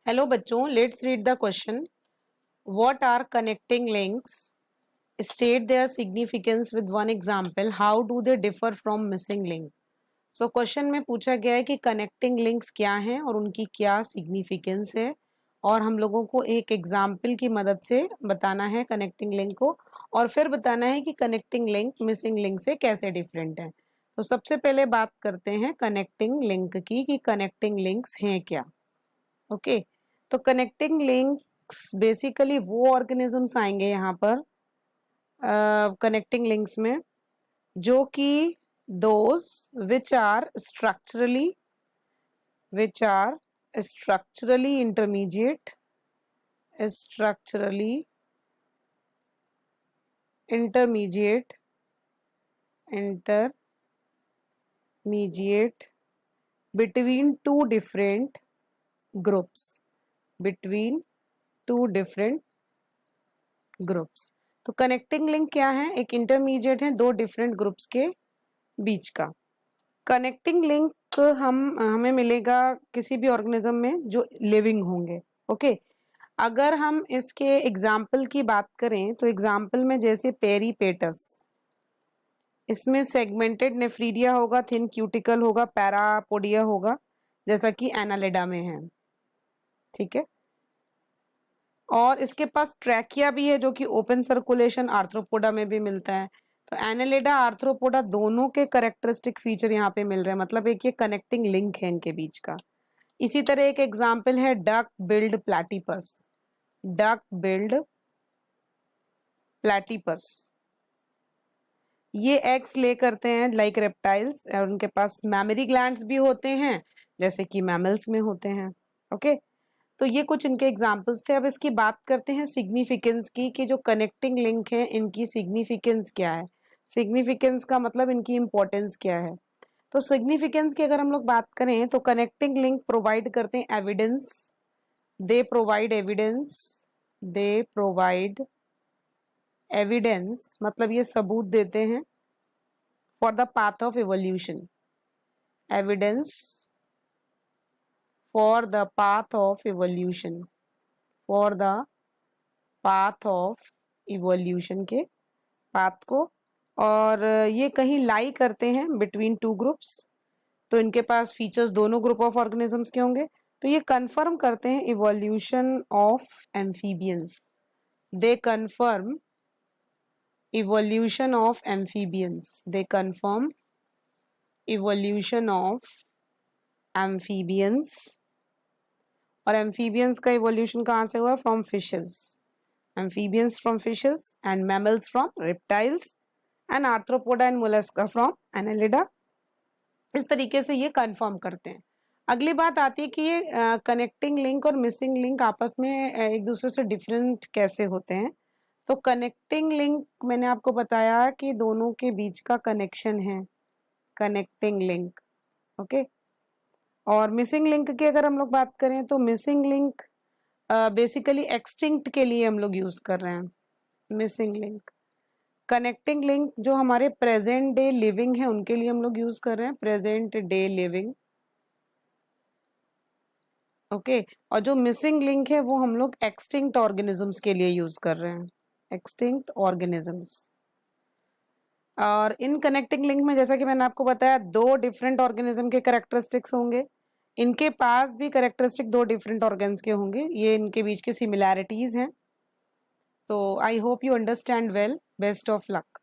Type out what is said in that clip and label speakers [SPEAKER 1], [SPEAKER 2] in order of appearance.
[SPEAKER 1] Hello बच्चों, let's read the question. What are connecting links? State their significance with one example. How do they differ from missing link? So question में पूछा गया है कि connecting links क्या हैं और उनकी क्या सिग्निफिकेंस है, और हम लोगों को एक एग्जाम्पल की मदद से बताना है कनेक्टिंग लिंक को, और फिर बताना है कि कनेक्टिंग लिंक मिसिंग लिंक से कैसे डिफरेंट है. तो सबसे पहले बात करते हैं कनेक्टिंग लिंक की कि कनेक्टिंग लिंक्स हैं क्या. ओके तो कनेक्टिंग लिंक्स बेसिकली वो ऑर्गेनिजम्स आएंगे यहाँ पर कनेक्टिंग लिंक्स में जो कि those which are structurally intermediate between two different groups. तो कनेक्टिंग लिंक क्या है? एक इंटरमीडिएट है दो डिफरेंट ग्रुप्स के बीच का. कनेक्टिंग लिंक हमें मिलेगा किसी भी ऑर्गेनिज्म में जो लिविंग होंगे. ओके अगर हम इसके एग्जाम्पल की बात करें तो एग्जाम्पल में जैसे पेरीपेटस, इसमें सेगमेंटेड नेफ्रीडिया होगा, थिन क्यूटिकल होगा, पैरापोडिया होगा, जैसा कि एनालिडा में है. ठीक है, और इसके पास ट्रैकिया भी है जो कि ओपन सर्कुलेशन आर्थ्रोपोडा में भी मिलता है. तो एनालिडा आर्थ्रोपोडा दोनों के करेक्टरिस्टिक फीचर यहाँ पे मिल रहे हैं, मतलब एक ये कनेक्टिंग लिंक है इनके बीच का. इसी तरह एक एग्जाम्पल है डक बिल्ड प्लेटिपस. ये एग्स ले करते हैं लाइक रेप्टाइल्स, और उनके पास मैमरी ग्लैंड्स भी होते हैं जैसे कि मैमल्स में होते हैं. ओके तो ये कुछ इनके एग्जाम्पल्स थे. अब इसकी बात करते हैं सिग्निफिकेंस की कि जो कनेक्टिंग लिंक है इनकी सिग्निफिकेंस क्या है. सिग्निफिकेंस का मतलब इनकी इंपॉर्टेंस क्या है. तो सिग्निफिकेंस की अगर हम लोग बात करें तो कनेक्टिंग लिंक प्रोवाइड करते हैं एविडेंस. दे प्रोवाइड एविडेंस मतलब ये सबूत देते हैं for the path of evolution. Evidence for the path of evolution के पाथ को. और ये कहीं लाई करते हैं बिटवीन टू ग्रुप्स, तो इनके पास फीचर्स दोनों ग्रुप ऑफ ऑर्गेनिजम्स के होंगे. तो ये कंफर्म करते हैं evolution of amphibians. They confirm evolution of amphibians. और एम्फीबियंस का इवोल्यूशन कहाँ से हुआ? From fishes. amphibians from fishes and mammals from reptiles and arthropoda and mollusca from annelida. इस तरीके से ये कंफर्म करते हैं. अगली बात आती है कि ये कनेक्टिंग लिंक और मिसिंग लिंक आपस में एक दूसरे से डिफरेंट कैसे होते हैं. तो कनेक्टिंग लिंक मैंने आपको बताया कि दोनों के बीच का कनेक्शन है कनेक्टिंग लिंक. ओके और मिसिंग लिंक की अगर हम लोग बात करें तो मिसिंग लिंक बेसिकली एक्सटिंक्ट के लिए हम लोग यूज कर रहे हैं मिसिंग लिंक. कनेक्टिंग लिंक जो हमारे प्रेजेंट डे लिविंग है उनके लिए हम लोग यूज कर रहे हैं प्रेजेंट डे लिविंग. ओके और जो मिसिंग लिंक है वो हम लोग एक्सटिंक्ट ऑर्गेनिजम्स के लिए यूज कर रहे हैं एक्सटिंक्ट ऑर्गेनिजम्स. और इन कनेक्टिंग लिंक में जैसा कि मैंने आपको बताया दो डिफरेंट ऑर्गेनिज्म के कैरेक्टरिस्टिक्स होंगे. इनके पास भी कैरेक्टरिस्टिक दो डिफरेंट ऑर्गन्स के होंगे. ये इनके बीच की सिमिलैरिटीज हैं. तो I hope you understand well. Best of luck.